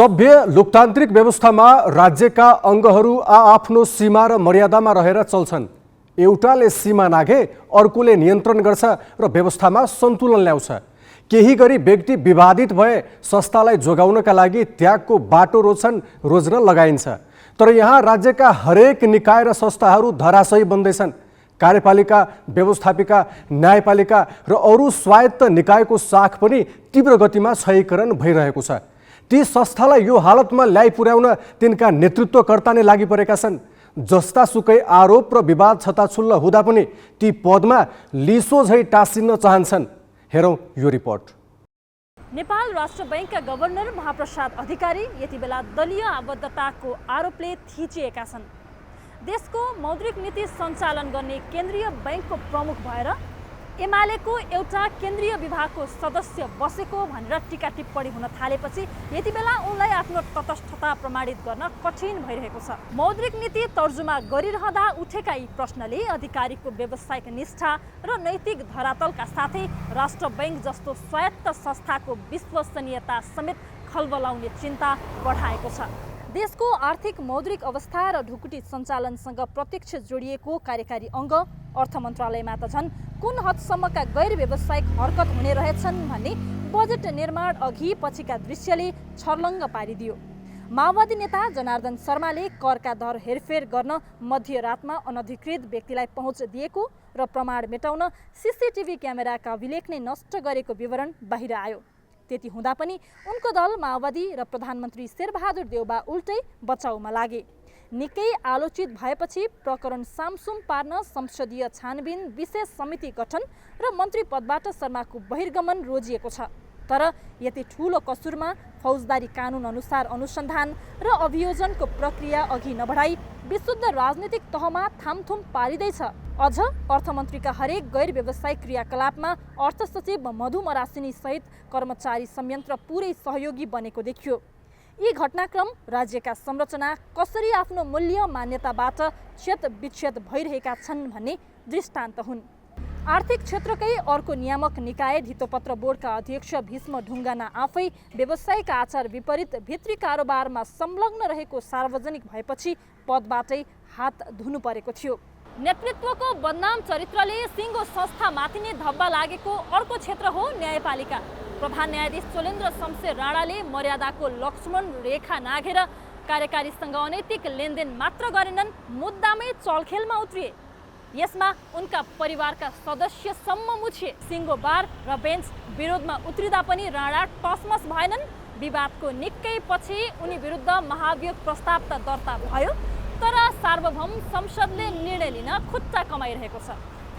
सभ्य लोकतान्त्रिक व्यवस्थामा राज्यका अङ्गहरू आफ्नो सीमा र मर्यादामा रहेर चल्छन्। एउटाले सीमा नाघे अर्कोले नियन्त्रण गर्छ र व्यवस्थामा सन्तुलन ल्याउँछ। केही गरी व्यक्ति विवादित भए संस्थालाई जोगाउनका लागि त्यागको बाटो रोज्न लगाइन्छ। तर यहाँ राज्यका हरेक निकाय र संस्थाहरू धराशयी बन्दैछन्। कार्यपालिका, व्यवस्थापिका, न्यायपालिका र अरू स्वायत्त निकायको साख पनि तीव्र गतिमा क्षयीकरण भइरहेको छ। ती संस्थालाई यो हालतमा ल्याइ पुर्याउन तिनका नेतृत्वकर्ता नै लागि परेका छन्। जस्तासुकै आरोप र विवाद छताछुल्ल हुँदा पनि ती पदमा लिसो झै टाँसिन्न चाहन्छन्। हेरौँ यो रिपोर्ट। नेपाल राष्ट्र बैंकका गभर्नर महाप्रसाद अधिकारी यति बेला दलीय आबद्धताको आरोपले थिचिएका छन्। देशको मौद्रिक नीति सञ्चालन गर्ने केन्द्रीय बैंकको प्रमुख भएर एमालेको एउटा केन्द्रीय विभागको सदस्य बसेको भनेर टीका टिप्पणी हुन थालेपछि यति बेला उनलाई आफ्नो तटस्थता प्रमाणित गर्न कठिन भइरहेको छ। मौद्रिक नीति तर्जुमा गरिरहँदा उठेका यी प्रश्नले अधिकारीको व्यावसायिक निष्ठा र नैतिक धरातलका साथै राष्ट्र बैंक जस्तो स्वायत्त संस्थाको विश्वसनीयता समेत खलबलाउने चिन्ता बढाएको छ। देशको आर्थिक मौद्रिक अवस्था र ढुकुटी सञ्चालनसँग प्रत्यक्ष जोडिएको कार्यकारी अङ्ग अर्थ मन्त्रालयमा त झन् कुन हदसम्मका गैर व्यावसायिक हरकत हुने रहेछन् भन्ने बजेट निर्माण अघि पछिका दृश्यले छर्लङ्ग पारिदियो। माओवादी नेता जनार्दन शर्माले करका दर हेरफेर गर्न मध्यरातमा अनधिकृत व्यक्तिलाई पहुँच दिएको र प्रमाण मेटाउन सीसीटीभी क्यामेराका अभिलेख नै नष्ट गरेको विवरण बाहिर आयो। त्यति हुँदा पनि उनको दल माओवादी र प्रधानमन्त्री शेरबहादुर देउबा उल्टै बचाउमा लागे। निकै आलोचित भएपछि प्रकरण सामसुम पार्न संसदीय छानबिन विशेष समिति गठन र मन्त्री पदबाट शर्माको बहिर्गमन रोजिएको छ। तर यति ठूलो कसुरमा फौजदारी कानुन अनुसार अनुसन्धान र अभियोजनको प्रक्रिया अघि नबढाई विशुद्ध राजनीतिक तहमा थामथुम पारिँदैछ। अझ अर्थमन्त्रीका हरेक गैर व्यावसायिक क्रियाकलापमा अर्थ सचिव मधु मरासिनी सहित कर्मचारी संयन्त्र पुरै सहयोगी बनेको देखियो। यी घटनाक्रम राज्यका संरचना कसरी आफ्नो मूल्य मान्यताबाट क्षत विच्छेद भइरहेका छन् भन्ने दृष्टान्त हुन्। आर्थिक क्षेत्रकै अर्को नियामक निकाय धितोपत्र बोर्डका अध्यक्ष भीष्म ढुङ्गाना आफै व्यवसायिक आचार विपरीत भित्री कारोबारमा संलग्न रहेको सार्वजनिक भएपछि पदबाटै हात धुनु परेको थियो। नेतृत्वको बदनाम चरित्रले सिङ्गो संस्थामाथि नै धब्बा लागेको अर्को क्षेत्र हो न्यायपालिका। प्रधान न्यायाधीश चोलेन्द्र शमशेर राणाले मर्यादाको लक्ष्मण रेखा नाघेर कार्यकारीसँग अनैतिक लेनदेन मात्र गरेनन्, मुद्दामै चलखेलमा उत्रिए। यसमा उनका परिवारका सदस्यसम्म मुछिए। सिङ्गो बार र बेन्च विरोधमा उत्रिँदा पनि राणा टसमस भएनन्। विवादको निकै पछि उनी विरुद्ध महाभियोग प्रस्ताव त दर्ता भयो, तर सार्वभौम संसदले निर्णय लिन खुट्टा कमाइरहेको छ।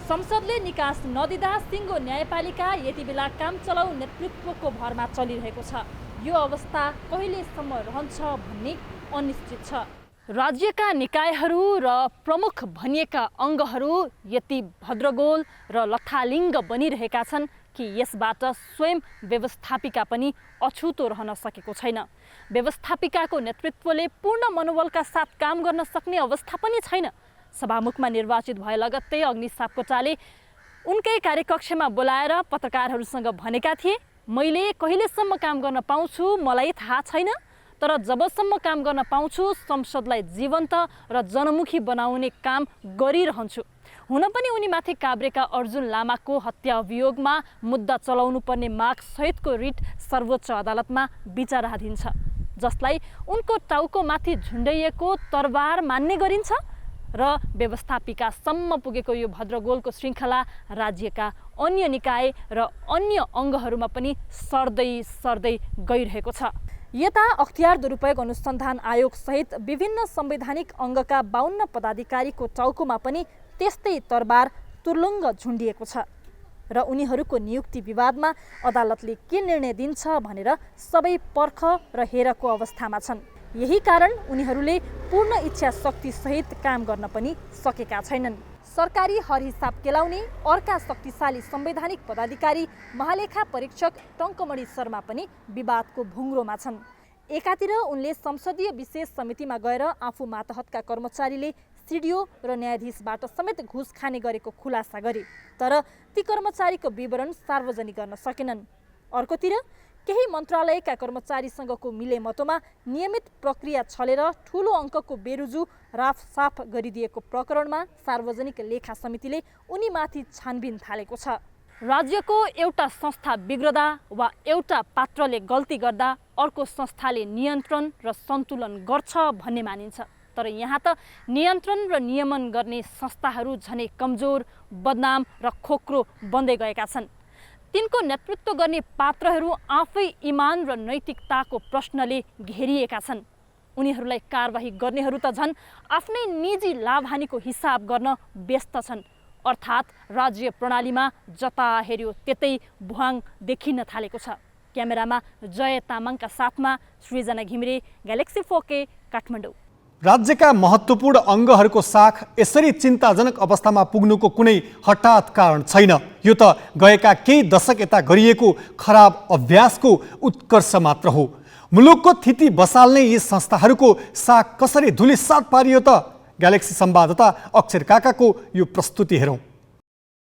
संसदले निकास नदिँदा सिङ्गो न्यायपालिका यति बेला काम चलाउ नेतृत्वको भरमा चलिरहेको छ। यो अवस्था कहिलेसम्म रहन्छ भन्ने अनिश्चित छ। राज्यका निकायहरू र प्रमुख भनिएका अङ्गहरू यति भद्रगोल र लथालिङ्ग बनिरहेका छन् कि यसबाट स्वयं व्यवस्थापिका पनि अछुतो रहन सकेको छैन। व्यवस्थापिकाको नेतृत्वले पूर्ण मनोबलका साथ काम गर्न सक्ने अवस्था पनि छैन। सभामुखमा निर्वाचित भए लगत्तै अग्नि सापकोटाले उनकै कार्यकक्षमा बोलाएर पत्रकारहरूसँग भनेका थिए, मैले कहिलेसम्म काम गर्न पाउँछु मलाई थाहा छैन, तर जबसम्म काम गर्न पाउँछु संसदलाई जीवन्त र जनमुखी बनाउने काम गरिरहन्छु। हुन पनि उनीमाथि काभ्रेका अर्जुन लामाको हत्या अभियोगमा मुद्दा चलाउनु पर्ने माग सहितको रिट सर्वोच्च अदालतमा विचाराधीन छ, जसलाई उनको टाउकोमाथि झुन्डाइएको तरबार मान्ने गरिन्छ र व्यवस्थापिकासम्म पुगेको यो भद्रगोलको श्रृङ्खला राज्यका अन्य निकाय र अन्य अङ्गहरूमा पनि सर्दै गइरहेको छ। यता अख्तियार दुरुपयोग अनुसन्धान आयोग सहित विभिन्न संवैधानिक अङ्गका 52 पदाधिकारीको टाउकोमा पनि त्यस्तै तरबार तुर्लुङ्ग झुन्डिएको छ र उनीहरूको नियुक्ति विवादमा अदालतले के निर्णय दिन्छ भनेर सबै पर्ख र हेरको अवस्थामा छन्। यही कारण उनीहरूले पूर्ण इच्छा शक्ति सहित काम गर्न पनि सकेका छैनन्। सरकारी हर हिसाब केलाउने अर्का शक्तिशाली संवैधानिक पदाधिकारी महालेखा परीक्षक टङ्कमणि शर्मा पनि विवादको भुङ्ग्रोमा छन्। एकातिर उनले संसदीय विशेष समितिमा गएर आफू मातहतका कर्मचारीले सिडिओ र न्यायाधीशबाट समेत घुस खाने गरेको खुलासा गरे, तर ती कर्मचारीको विवरण सार्वजनिक गर्न सकेनन्। अर्कोतिर केही मन्त्रालयका कर्मचारीसँगको मिलेमतोमा नियमित प्रक्रिया छलेर ठूलो अङ्कको बेरुजु राफसाफ गरिदिएको प्रकरणमा सार्वजनिक लेखा समितिले उनीमाथि छानबिन थालेको छ। राज्यको एउटा संस्था बिग्रदा वा एउटा पात्रले गल्ती गर्दा अर्को संस्थाले नियन्त्रण र सन्तुलन गर्छ भन्ने मानिन्छ। तर यहाँ त नियन्त्रण र नियमन गर्ने संस्थाहरू झनै कमजोर, बदनाम र खोक्रो बन्दै गएका छन्। तिनको नेतृत्व गर्ने पात्रहरू आफै इमान र नैतिकताको प्रश्नले घेरिएका छन्। उनीहरूलाई कारबाही गर्नेहरू त झन् आफ्नै निजी लाभहानिको हिसाब गर्न व्यस्त छन्। अर्थात् राज्य प्रणालीमा जता हेऱ्यो त्यतै भुवाङ देखिन थालेको छ। क्यामेरामा जय तामाङका साथमा सृजना घिमिरे, ग्यालेक्सी 4K, काठमाडौँ। राज्यका महत्त्वपूर्ण अङ्गहरूको साख यसरी चिन्ताजनक अवस्थामा पुग्नुको कुनै हठात कारण छैन। यो त गएका केही दशक यता गरिएको खराब अभ्यासको उत्कर्ष मात्र हो। मुलुकको थिति बसाल्ने यी संस्थाहरूको साख कसरी धुलिसात पारियो त? ग्यालेक्सी संवाददाता अक्षर काकाको यो प्रस्तुति हेरौँ।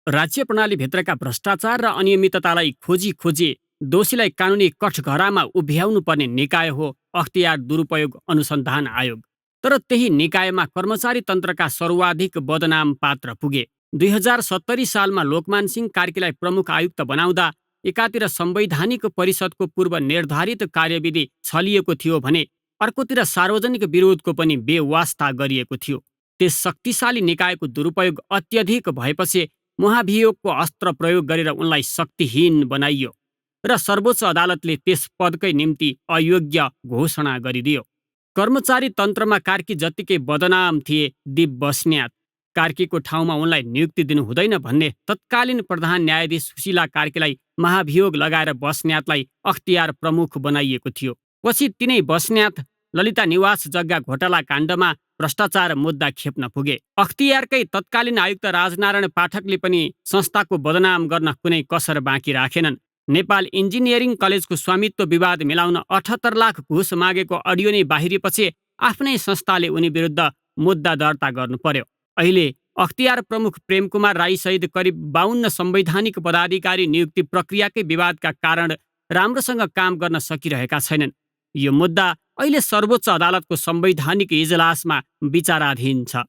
राज्य प्रणालीभित्रका भ्रष्टाचार र अनियमिततालाई खोजी दोषीलाई कानुनी कठघरामा उभ्याउनु पर्ने निकाय हो अख्तियार दुरुपयोग अनुसन्धान आयोग। तर त्यही निकायमा कर्मचारी तन्त्रका सर्वाधिक बदनाम पात्र पुगे। 2070 सालमा लोकमान सिंह कार्कीलाई प्रमुख आयुक्त बनाउँदा एकातिर संवैधानिक परिषदको पूर्व निर्धारित कार्यविधि छलिएको थियो भने अर्कोतिर सार्वजनिक विरोधको पनि बेवास्ता गरिएको थियो। त्यस शक्तिशाली निकायको दुरुपयोग अत्यधिक भएपछि महाभियोगको अस्त्र प्रयोग गरेर उनलाई शक्तिहीन बनाइयो र सर्वोच्च अदालतले त्यस पदकै निम्ति अयोग्य घोषणा गरिदियो। कर्मचारी तन्त्रमा कार्की जत्तिकै बदनाम थिए दिप बस्न्यात। कार्कीको ठाउँमा उनलाई नियुक्ति दिनु हुँदैन भन्ने तत्कालीन प्रधान न्यायाधीश सुशीला कार्कीलाई महाभियोग लगाएर बस्न्यातलाई अख्तियार प्रमुख बनाइएको थियो। पछि तिनै बस्न्यात ललिता निवास जग्गा घोटाला काण्डमा भ्रष्टाचार मुद्दा खेप्न पुगे। अख्तियारकै तत्कालीन आयुक्त राजनारायण पाठकले पनि संस्थाको बदनाम गर्न कुनै कसर बाँकी राखेनन्। नेपाल इन्जिनियरिङ कलेजको स्वामित्व विवाद मिलाउन 78 लाख घुस मागेको अडियो नै बाहिरिएपछि आफ्नै संस्थाले उनी विरुद्ध मुद्दा दर्ता गर्नु पर्यो। अहिले अख्तियार प्रमुख प्रेम कुमार राई सहित करिब 52 संवैधानिक पदाधिकारी नियुक्ति प्रक्रियाकै विवादका कारण राम्रोसँग काम गर्न सकिरहेका छैनन्। यो मुद्दा अहिले सर्वोच्च अदालतको संवैधानिक इजलासमा विचाराधीन छ।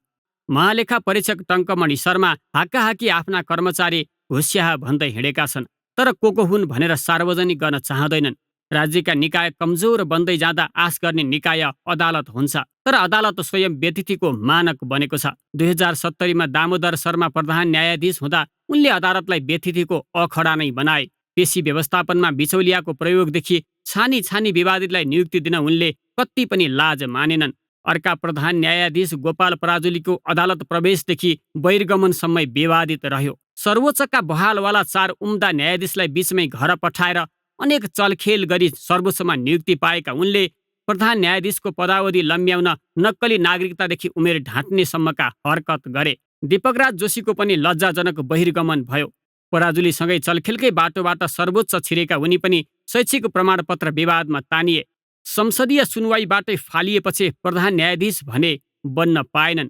महालेखा परीक्षक टङ्कमणि शर्मा हाकाहाकी आफ्ना कर्मचारी घुस्याहा भन्दै हिँडेका छन्, तर को हुन् भनेर सार्वजनिक गर्न चाहँदैनन्। राज्यका निकाय कमजोर बन्दै जाँदा आश गर्ने निकाय अदालत हुन्छ, तर अदालत स्वयं व्यतिथिको मानक बनेको छ। 2070 दामोदर शर्मा प्रधान न्यायाधीश हुँदा उनले अदालतलाई व्यतिथिको अखडा नै बनाए। पेशी व्यवस्थापनमा बिचौलियाको प्रयोगदेखि छानी विवादितलाई नियुक्ति दिन उनले कति पनि लाज मानेनन्। अर्का प्रधान न्यायाधीश गोपाल पराजुलीको अदालत प्रवेशदेखि बहिर्गमनसम्मै विवादित रह्यो। सर्वोच्चका बहालवाला 4 उम्दा न्यायाधीशलाई बीचमै घर पठाएर अनेक चलखेल गरी सर्वोच्चमा नियुक्ति पाएका उनले प्रधान न्यायाधीशको पदावधि लम्ब्याउन नक्कली नागरिकतादेखि उमेर ढाँट्नेसम्मका हरकत गरे। दीपकराज जोशीको पनि लज्जाजनक बहिर्गमन भयो। पराजुलीसँगै चलखेलकै बाटोबाट सर्वोच्च छिरेका उनी पनि शैक्षिक प्रमाणपत्र विवादमा तानिए। संसदीय सुनवाईबाटै फालिएपछि प्रधान न्यायाधीश भने बन्न पाएनन्।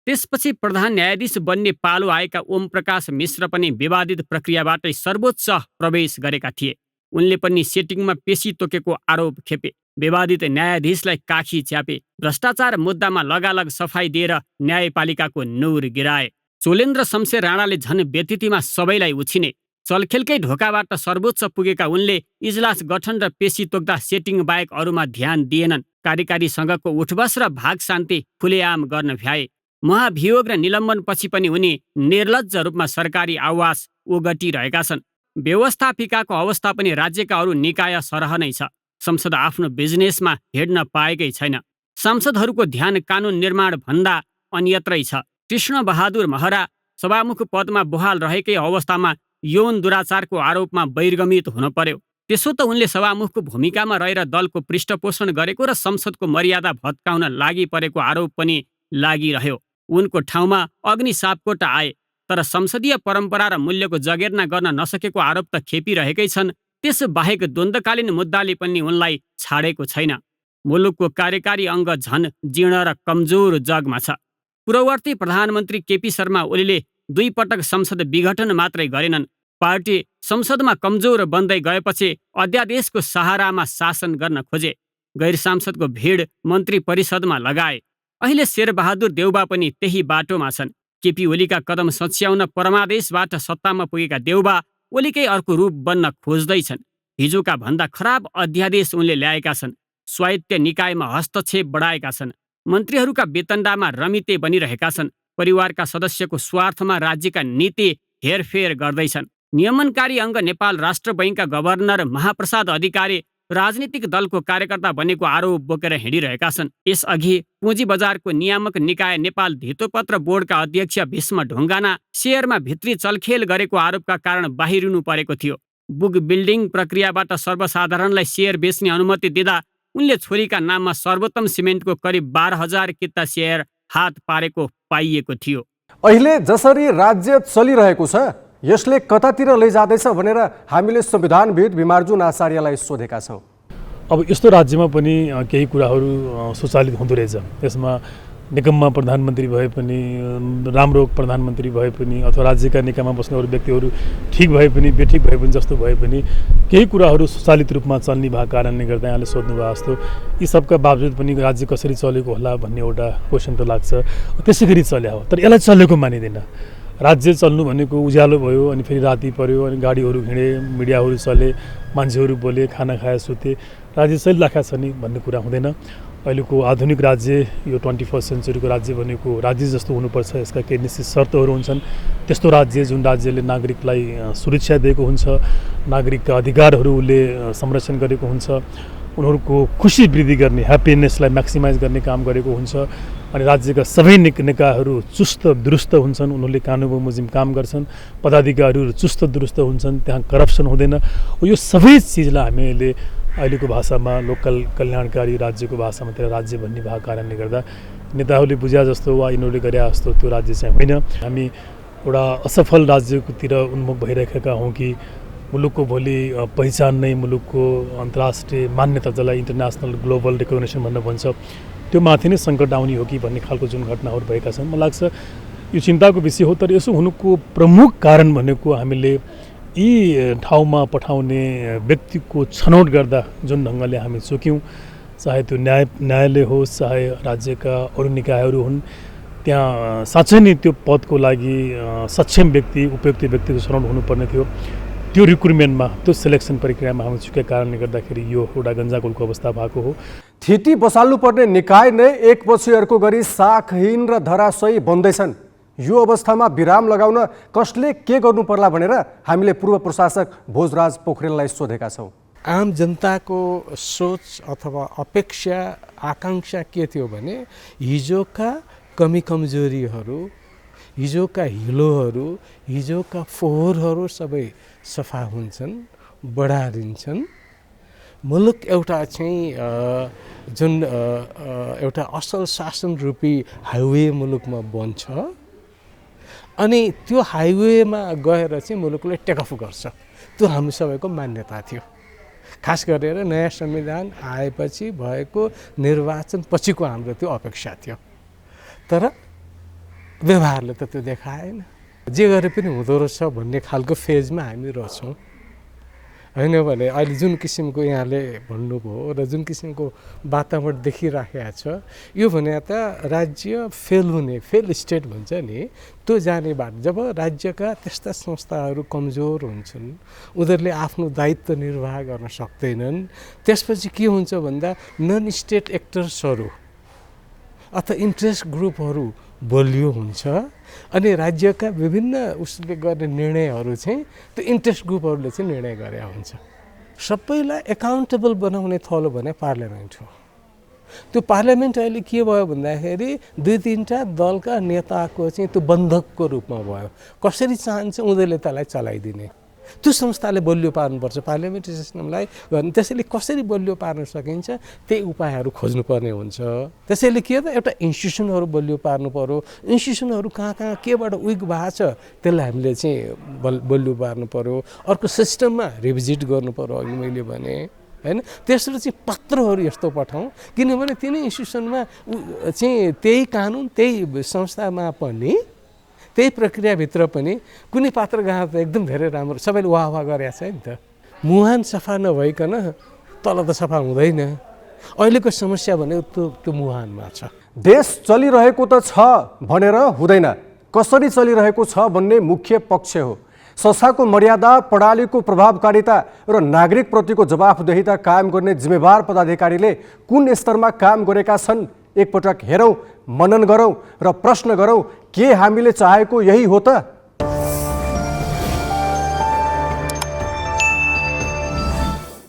त्यसपछि प्रधान न्यायाधीश बन्ने पालो आएका ओम प्रकाश मिश्र पनि विवादित प्रक्रियाबाटै सर्वोच्च प्रवेश गरेका थिए। उनले पनि सेटिङमा पेशी तोकेको आरोप खेपे। विवादित न्यायाधीशलाई काखी च्यापे। भ्रष्टाचार मुद्दामा लगालग सफाई दिएर न्यायपालिकाको नौर गिराए। चोलेन्द्र शमशेर राणाले झन् व्यतिथिमा सबैलाई उछिने। चलखेलकै ढोकाबाट सर्वोच्च पुगेका उनले इजलास गठन र पेशी तोक्दा सेटिङ बाहेक अरूमा ध्यान दिएनन्। कार्यकारी सङ्घको उठबस र भाग शान्ति खुलेआम गर्न भ्याए। महाभियोग र निलम्बनपछि पनि उनी निर्लज्ज रूपमा सरकारी आवास ओगटिरहेका छन्। व्यवस्थापिकाको अवस्था पनि राज्यका अरू निकाय सरह नै छ। संसद आफ्नो बिजनेसमा हिँड्न पाएकै छैन। सांसदहरूको ध्यान कानुन निर्माण भन्दा अन्यत्रै छ। कृष्ण बहादुर महरा सभामुख पदमा बहाल रहेकै अवस्थामा यौन दुराचारको आरोपमा बहिर्गमित हुन पर्यो। त्यसो त उनले सभामुखको भूमिकामा रहेर दलको पृष्ठपोषण गरेको र संसदको मर्यादा भत्काउन लागि परेको आरोप पनि लागिरह्यो। उनको ठाउँमा अग्नि सापकोटा आए, तर संसदीय परम्परा र मूल्यको जगेर्ना गर्न नसकेको आरोप त खेपिरहेकै छन्। त्यस बाहेक द्वन्द्वकालीन मुद्दाले पनि उनलाई छाडेको छैन। मुलुकको कार्यकारी अङ्ग झन जीर्ण र कमजोर जगमा छ। पूर्ववर्ती प्रधानमन्त्री केपी शर्मा ओलीले 2 पटक संसद विघटन मात्रै गरेनन्, पार्टी संसदमा कमजोर बन्दै गएपछि अध्यादेशको सहारामा शासन गर्न खोजे। गैर सांसदको भिड मन्त्री परिषदमा लगाए। अहिले शेरबहादुर देउबा पनि त्यही बाटोमा छन्। केपी ओलीका कदम सच्याउन परमादेशबाट सत्तामा पुगेका देउबा ओलीकै अर्को रूप बन्न खोज्दैछन्। हिजोका भन्दा खराब अध्यादेश उनले ल्याएका छन्। स्वायत्त निकायमा हस्तक्षेप बढाएका छन्। मन्त्रीहरूका वेतनदामा रमिते बनिरहेका छन्। परिवारका सदस्यको स्वार्थमा राज्यका नीति हेरफेर गर्दैछन्। नियमनकारी अङ्ग नेपाल राष्ट्र बैङ्कका गभर्नर महाप्रसाद अधिकारी राजनीतिक दलको कार्यकर्ता बनेको आरोप बोकेर हिँडिरहेका छन्। यसअघि पुँजी बजारको नियामक निकाय नेपाल धितोपत्र बोर्डका अध्यक्ष भीष्म ढुङ्गाना सेयरमा भित्री चलखेल गरेको आरोपका कारण बाहिरिनु परेको थियो। बुक बिल्डिङ प्रक्रियाबाट सर्वसाधारणलाई सेयर बेच्ने अनुमति दिँदा उनले छोरीका नाममा सर्वोत्तम सिमेन्टको करिब 12,000 किता सेयर हात पारेको पाइएको थियो। अहिले जसरी राज्य चलिरहेको छ यसले कतातिर लैजाँदैछ भनेर हामीले संविधानविद बिमार्जुन आचार्यलाई सोधेका छौँ। अब यस्तो राज्यमा पनि केही कुराहरू स्वचालित हुँदो रहेछ। यसमा निकममा प्रधानमन्त्री भए पनि, राम्रो प्रधानमन्त्री भए पनि, अथवा राज्यका निकायमा बस्ने अरू व्यक्तिहरू ठिक भए पनि बेठिक भए पनि जस्तो भए पनि केही कुराहरू स्वचालित रूपमा चल्ने भएको कारणले गर्दा यहाँले सोध्नुभयो जस्तो यी सबका बावजुद पनि राज्य कसरी चलेको होला भन्ने एउटा क्वेसन त लाग्छ। त्यसै गरी चल्या हो, तर यसलाई चलेको मानिँदैन। राज्य चल्नु भनेको उज्यालो भयो, अनि फेरि राति पर्यो, अनि गाडीहरू हिँडे, मिडियाहरू चले, मान्छेहरू बोले, खाना खाए, सुते, राज्य चलिरहेको छ नि भन्ने कुरा हुँदैन। अहिलेको आधुनिक राज्य, यो 21st सेन्चुरीको राज्य भनेको राज्य जस्तो हुनुपर्छ। यसका केही निश्चित शर्तहरू हुन्छन्। त्यस्तो राज्य जुन राज्यले नागरिकलाई सुरक्षा दिएको हुन्छ, नागरिकका अधिकारहरूले संरक्षण गरेको हुन्छ, उनीहरूको खुसी वृद्धि गर्ने, ह्याप्पिनेसलाई म्याक्सिमाइज गर्ने काम गरेको हुन्छ, अनि राज्यका सबै निकायहरू चुस्त दुरुस्त हुन्छन्, उनीहरूले कानुन बमोजिम काम गर्छन्, पदाधिकारीहरू चुस्त दुरुस्त हुन्छन्, त्यहाँ करप्सन हुँदैन। यो सबै चिजलाई हामीले अहिलेको भाषामा लोकल कल्याणकारी राज्यको भाषामा त्यसलाई राज्य भन्ने भएको कारणले गर्दा नेताहरूले बुझ्या जस्तो वा यिनीहरूले गरे जस्तो त्यो राज्य चाहिँ होइन। हामी एउटा असफल राज्यतिर उन्मुख भइरहेका हौँ कि मुलुकको भोलि पहिचान नै मुलुकको अन्तर्राष्ट्रिय मान्यता, जसलाई इन्टरनेसनल ग्लोबल रिकग्नेसन भनेर भन्छ, त्यो माथि नै सङ्कट आउने हो कि भन्ने खालको जुन घटनाहरू भएका छन्। मलाई लाग्छ यो चिन्ताको विषय हो। तर यसो हुनुको प्रमुख कारण भनेको हामीले यी ठाउँमा पठाउने व्यक्तिको छनौट गर्दा जुन ढङ्गले हामी चुक्यौँ, चाहे त्यो न्यायालय होस्, चाहे राज्यका अरू निकायहरू हुन्, त्यहाँ साँच्चै नै त्यो पदको लागि सक्षम व्यक्ति, उपयुक्त व्यक्तिको छनौट हुनुपर्ने थियो। त्यो रिक्रुटमेन्टमा, त्यो सेलेक्सन प्रक्रियामा हामी चुकेको कारणले गर्दाखेरि यो एउटा गन्जागोलको अवस्था भएको हो। थिति बसाल्नुपर्ने निकाय नै एकपछि अर्को गरी साखहीन र धराशयी बन्दैछन्। यो अवस्थामा विराम लगाउन कसले के गर्नु पर्ला भनेर हामीले पूर्व प्रशासक भोजराज पोखरेललाई सोधेका छौँ। आम जनताको सोच अथवा अपेक्षा आकाङ्क्षा के थियो भने हिजोका कमी कमजोरीहरू, हिजोका हिलोहरू, हिजोका फोहोरहरू सबै सफा हुन्छन्, बढारिन्छन्। मुलुक एउटा चाहिँ जुन एउटा असल शासन रूपी हाइवे मुलुकमा बन्छ, अनि त्यो हाइवेमा गएर चाहिँ मुलुकलाई टेकअफ गर्छ। त्यो हामी सबैको मान्यता थियो। खास गरेर नयाँ संविधान आएपछि भएको निर्वाचन पछिको हाम्रो त्यो अपेक्षा थियो। तर व्यवहारले त त्यो देखाएन। जे गरे पनि हुँदो रहेछ भन्ने खालको फेजमा हामी रहेछौँ, होइन भने अहिले जुन किसिमको यहाँले भन्नुभयो र जुन किसिमको वातावरण देखिराखेको छ, यो भने त राज्य फेल हुने, फेल स्टेट भन्छ नि, त्यो जाने बाटो। जब राज्यका त्यस्ता संस्थाहरू कमजोर हुन्छन्, उनीहरूले आफ्नो दायित्व निर्वाह गर्न सक्दैनन्, त्यसपछि के हुन्छ भन्दा नन स्टेट एक्टर्सहरू अथवा इन्ट्रेस्ट ग्रुपहरू बलियो हुन्छ, अनि राज्यका विभिन्न उसले गर्ने निर्णयहरू चाहिँ त्यो इन्ट्रेस्ट ग्रुपहरूले चाहिँ निर्णय गरे हुन्छ। सबैलाई एकाउन्टेबल बनाउने थलो भने पार्लियामेन्ट हो। त्यो पार्लियामेन्ट अहिले के भयो भन्दाखेरि 2-3टा दलका नेताको चाहिँ त्यो बन्धकको रूपमा भयो। कसरी चाहन्छ उनीहरूले त्यसलाई चलाइदिने, त्यो संस्थाले बलियो पार्नुपर्छ पार्लियामेन्ट्री सिस्टमलाई। त्यसैले कसरी बलियो पार्न सकिन्छ त्यही उपायहरू खोज्नुपर्ने हुन्छ। त्यसैले के त एउटा इन्स्टिट्युसनहरू बलियो पार्नु पर्यो। इन्स्टिट्युसनहरू कहाँ कहाँ केबाट विक भएको छ त्यसलाई हामीले चाहिँ बलियो पार्नु पर्यो। अर्को सिस्टममा रिभिजिट गर्नु पर्यो, अघि मैले भने, होइन। तेस्रो चाहिँ पत्रहरू यस्तो पठाउँ, किनभने तिनै इन्स्टिट्युसनमा चाहिँ त्यही कानुन, त्यही संस्थामा पनि त्यही प्रक्रियाभित्र पनि कुनै पात्र गएको त एकदम धेरै राम्रो सबैले वाह वाह गरेको छ नि त। मुहान सफा नभइकन तल त सफा हुँदैन। अहिलेको समस्या भनेको त्यो मुहानमा छ। देश चलिरहेको त छ भनेर हुँदैन, कसरी चलिरहेको छ भन्ने मुख्य पक्ष हो। संस्थाको मर्यादा, प्रणालीको प्रभावकारिता र नागरिकप्रतिको जवाफदेहिता कायम गर्ने जिम्मेवार पदाधिकारीले कुन स्तरमा काम गरेका छन् एकपटक हेरौँ, मनन गरौँ र प्रश्न गरौँ, के हामीले चाहेको यही हो त?